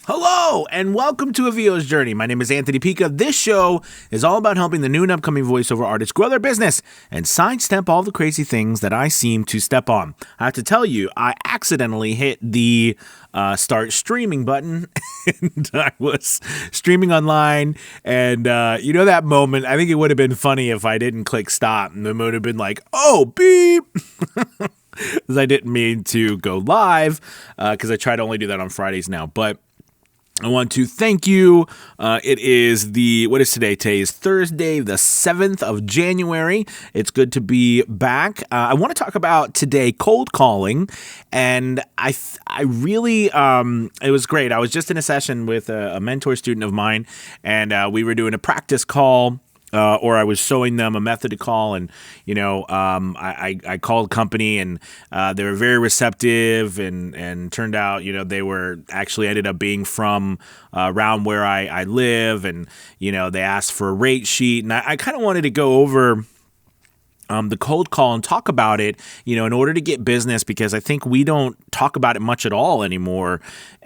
Hello, and welcome to A VO's Journey. My name is Anthony Pica. This show is all about helping the new and upcoming voiceover artists grow their business and sidestep all the crazy things that I seem to step on. I have to tell you, I accidentally hit the start streaming button, and I was streaming online, and you know that moment, I think it would have been funny if I didn't click stop, and it would have been like, oh, beep! Because I didn't mean to go live, because I try to only do that on Fridays now, but I want to thank you. It is what is today? Today is Thursday, the 7th of January. It's good to be back. I want to talk about today cold calling, and I really, it was great. I was just in a session with a mentor student of mine, and we were doing a practice call. Or I was showing them a method to call, and I called a company, and they were very receptive, and turned out they were actually ended up being from around where I live, and they asked for a rate sheet, and I kind of wanted to go over the cold call and talk about it, in order to get business, because I think we don't talk about it much at all anymore.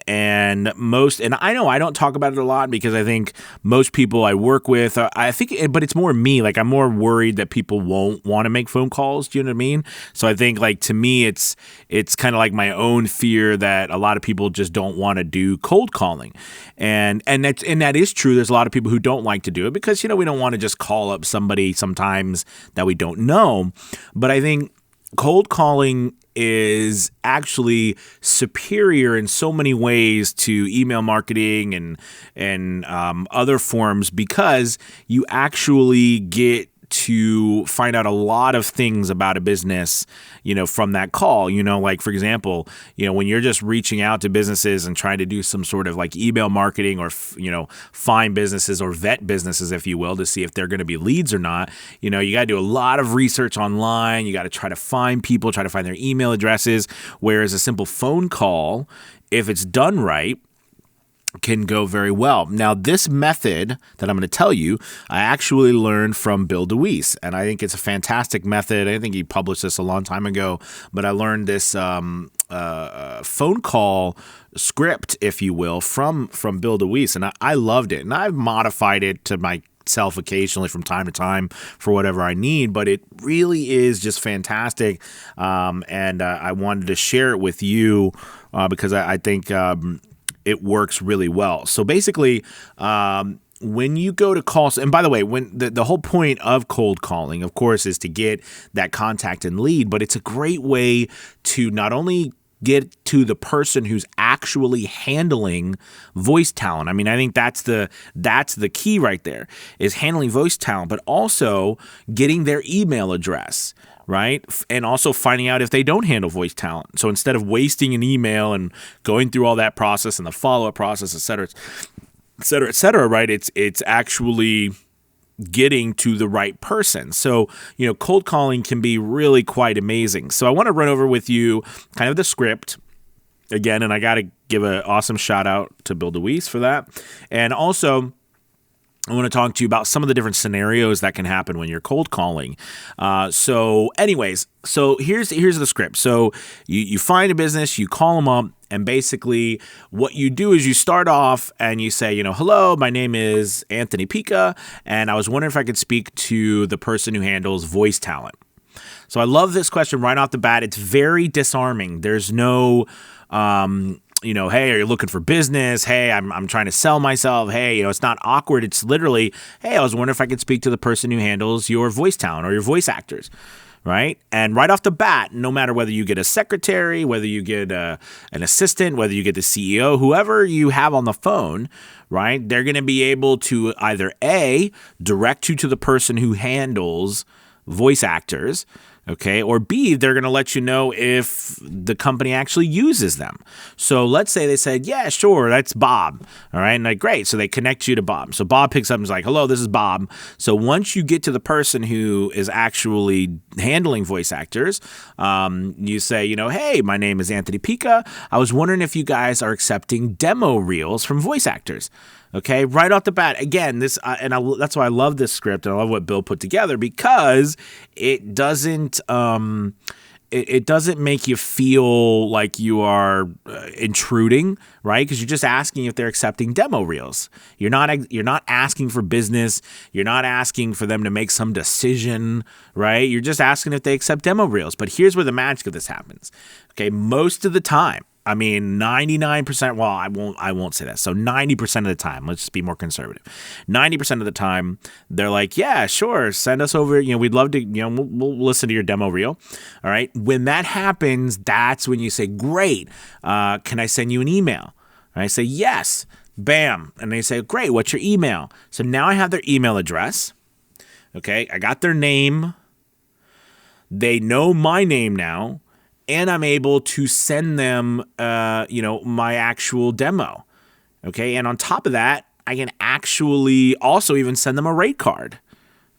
And I know I don't talk about it a lot because I think most people I work with, but it's more me. Like, I'm more worried that people won't want to make phone calls. Do you know what I mean? So I think, like, to me, it's kind of like my own fear that a lot of people just don't want to do cold calling. And that is true. There's a lot of people who don't like to do it because, we don't want to just call up somebody sometimes that we don't know. But I think cold calling is actually superior in so many ways to email marketing and other forms, because you actually get to find out a lot of things about a business, from that call. Like, for example, when you're just reaching out to businesses and trying to do some sort of like email marketing, or, find businesses or vet businesses, if you will, to see if they're going to be leads or not, you got to do a lot of research online. You got to try to find people, try to find their email addresses, whereas a simple phone call, if it's done right, can go very well. Now, this method that I'm going to tell you, I actually learned from Bill DeWees, and I think it's a fantastic method. I think he published this a long time ago, but I learned this phone call script, if you will, from Bill DeWees, and I loved it, and I've modified it to myself occasionally from time to time for whatever I need, but it really is just fantastic, and I wanted to share it with you because I think it works really well. So basically, when you go to call, and by the way, when the whole point of cold calling, of course, is to get that contact and lead, but it's a great way to not only get to the person who's actually handling voice talent. I mean, I think that's the key right there, is handling voice talent, but also getting their email address, right? And also finding out if they don't handle voice talent. So instead of wasting an email and going through all that process and the follow-up process, et cetera, et cetera, right? It's actually getting to the right person. So, cold calling can be really quite amazing. So I want to run over with you kind of the script again, and I got to give an awesome shout out to Bill DeWees for that. And also, I want to talk to you about some of the different scenarios that can happen when you're cold calling. So anyways, here's the script. So you find a business, you call them up, and basically what you do is you start off and you say, hello, my name is Anthony Pica, and I was wondering if I could speak to the person who handles voice talent. So I love this question right off the bat. It's very disarming. There's no hey, are you looking for business? Hey, I'm trying to sell myself. Hey, it's not awkward. It's literally, hey, I was wondering if I could speak to the person who handles your voice talent or your voice actors, right? And right off the bat, no matter whether you get a secretary, whether you get an assistant, whether you get the CEO, whoever you have on the phone, right, they're going to be able to either A, direct you to the person who handles voice actors, okay, or B, they're going to let you know if the company actually uses them. So let's say they said, yeah, sure, that's Bob, all right, and like, great, so they connect you to Bob. So Bob picks up and is like, hello, this is Bob. So once you get to the person who is actually handling voice actors, you say, hey, my name is Anthony Pica. I was wondering if you guys are accepting demo reels from voice actors. Okay, right off the bat, again, that's why I love this script, and I love what Bill put together, because it doesn't it doesn't make you feel like you are intruding, right? Because you're just asking if they're accepting demo reels. You're not asking for business. You're not asking for them to make some decision, right? You're just asking if they accept demo reels. But here's where the magic of this happens. Okay, most of the time, I mean, 99%, well, I won't say that. So 90% of the time, let's just be more conservative. 90% of the time, they're like, yeah, sure, send us over. We'd love to, we'll listen to your demo reel. All right. When that happens, that's when you say, great. Can I send you an email? And I say, yes. Bam. And they say, great. What's your email? So now I have their email address. Okay. I got their name. They know my name now. And I'm able to send them, my actual demo, okay? And on top of that, I can actually also even send them a rate card,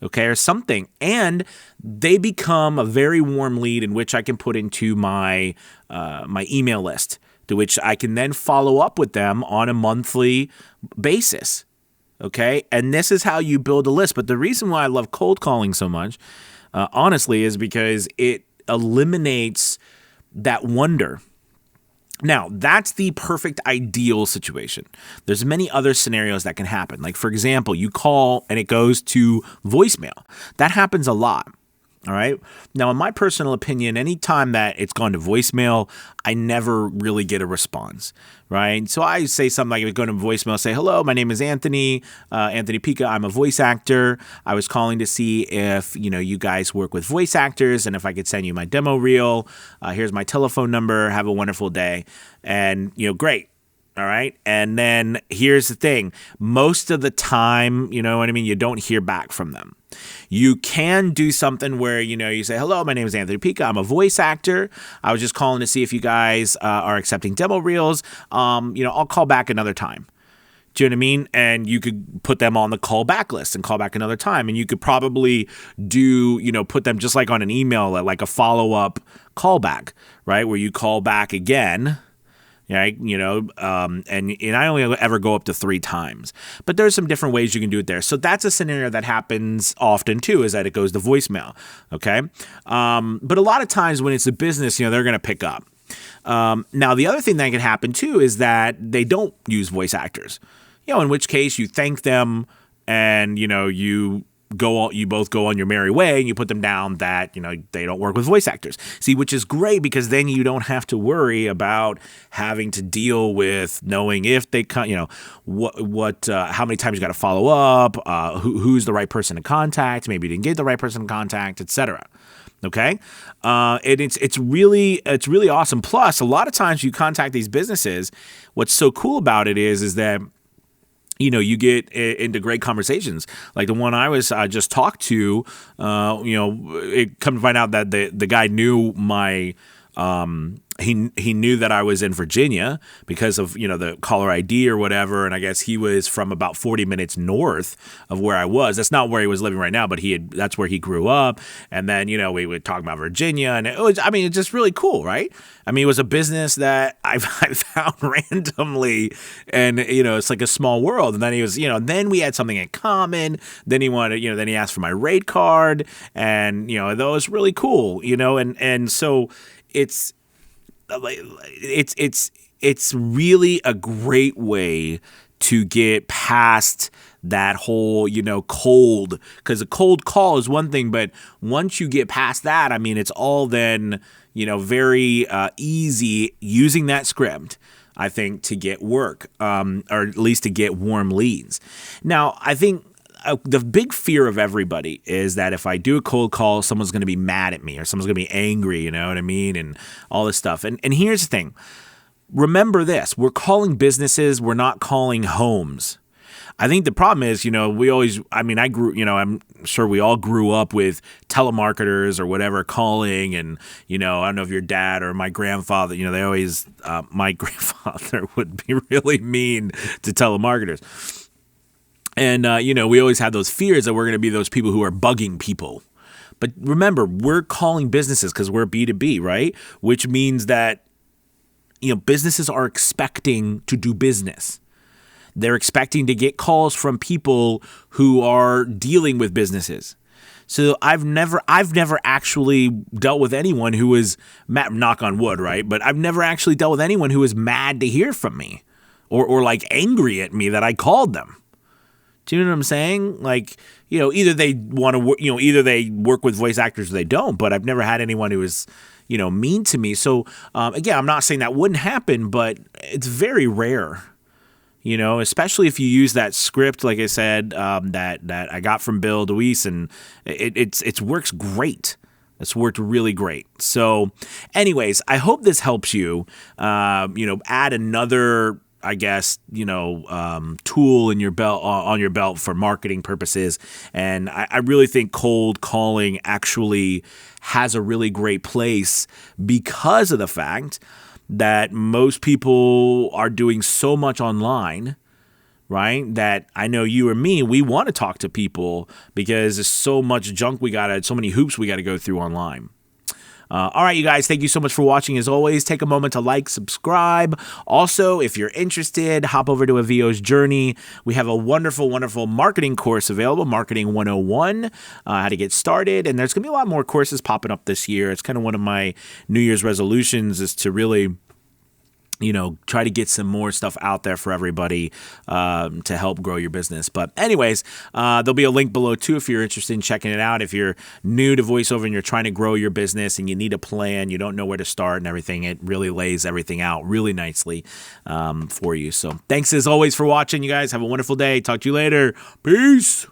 okay, or something. And they become a very warm lead in which I can put into my my email list, to which I can then follow up with them on a monthly basis, okay? And this is how you build a list. But the reason why I love cold calling so much, honestly, is because it eliminates that wonder. Now, that's the perfect ideal situation. There's many other scenarios that can happen. Like, for example, you call and it goes to voicemail. That happens a lot. All right. Now, in my personal opinion, anytime that it's gone to voicemail, I never really get a response. Right. So I say something like, if it's going to voicemail, say, hello, my name is Anthony Pica. I'm a voice actor. I was calling to see if, you guys work with voice actors and if I could send you my demo reel. Here's my telephone number. Have a wonderful day. And, great. All right. And then here's the thing. Most of the time, you don't hear back from them. You can do something where, you say, hello, my name is Anthony Pica. I'm a voice actor. I was just calling to see if you guys are accepting demo reels. I'll call back another time. Do you know what I mean? And you could put them on the call back list and call back another time. And you could probably do, put them just like on an email, like a follow-up callback, right? Where you call back again. Right, and I only ever go up to 3 times, but there's some different ways you can do it there. So that's a scenario that happens often too, is that it goes to voicemail. Okay, but a lot of times when it's a business, they're going to pick up. Now the other thing that can happen too is that they don't use voice actors. In which case you thank them, and you both go on your merry way, and you put them down that, they don't work with voice actors. See, which is great, because then you don't have to worry about having to deal with knowing if they how many times you got to follow up, who's the right person to contact, maybe you didn't get the right person to contact, etc. Okay. And it's really awesome. Plus, a lot of times you contact these businesses, what's so cool about it is that you get into great conversations. Like the one I was just talked to, it come to find out that the guy knew my, he knew that I was in Virginia because of, the caller ID or whatever. And I guess he was from about 40 minutes north of where I was. That's not where he was living right now, but that's where he grew up. And then, we would talk about Virginia, and it's just really cool, right? It was a business that I found randomly, and, it's like a small world. And then he was, then we had something in common. Then he wanted, then he asked for my rate card, and, that was really cool, and so it's really a great way to get past that whole, cold, because a cold call is one thing, but once you get past that, it's all then, very easy using that script, I think, to get work, or at least to get warm leads. Now, I think the big fear of everybody is that if I do a cold call, someone's going to be mad at me, or someone's going to be angry, you know what I mean? And all this stuff. And here's the thing. Remember this. We're calling businesses. We're not calling homes. I think the problem is, we always, I grew, I'm sure we all grew up with telemarketers or whatever calling. And, I don't know if your dad or my grandfather, they always, my grandfather would be really mean to telemarketers. And, we always had those fears that we're going to be those people who are bugging people. But remember, we're calling businesses because we're B2B, right? Which means that, businesses are expecting to do business. They're expecting to get calls from people who are dealing with businesses. So I've never actually dealt with anyone who was mad, knock on wood, right? But I've never actually dealt with anyone who was mad to hear from me or like angry at me that I called them. Do you know what I'm saying? Like, either they want to, either they work with voice actors or they don't, but I've never had anyone who was, mean to me. So, again, I'm not saying that wouldn't happen, but it's very rare. Especially if you use that script, like I said, that I got from Bill DeWees, and it works great. It's worked really great. So, anyways, I hope this helps you. Add another, I guess, tool in your belt on your belt for marketing purposes. And I really think cold calling actually has a really great place because of the fact that most people are doing so much online, right? That I know you or me, we want to talk to people because there's so much junk so many hoops we got to go through online. All right, you guys, thank you so much for watching. As always, take a moment to like, subscribe. Also, if you're interested, hop over to Avio's Journey. We have a wonderful, wonderful marketing course available, Marketing 101, how to get started. And there's going to be a lot more courses popping up this year. It's kind of one of my New Year's resolutions is to really try to get some more stuff out there for everybody to help grow your business. But anyways, there'll be a link below too if you're interested in checking it out. If you're new to voiceover and you're trying to grow your business and you need a plan, you don't know where to start and everything, it really lays everything out really nicely for you. So thanks as always for watching, you guys. Have a wonderful day. Talk to you later. Peace.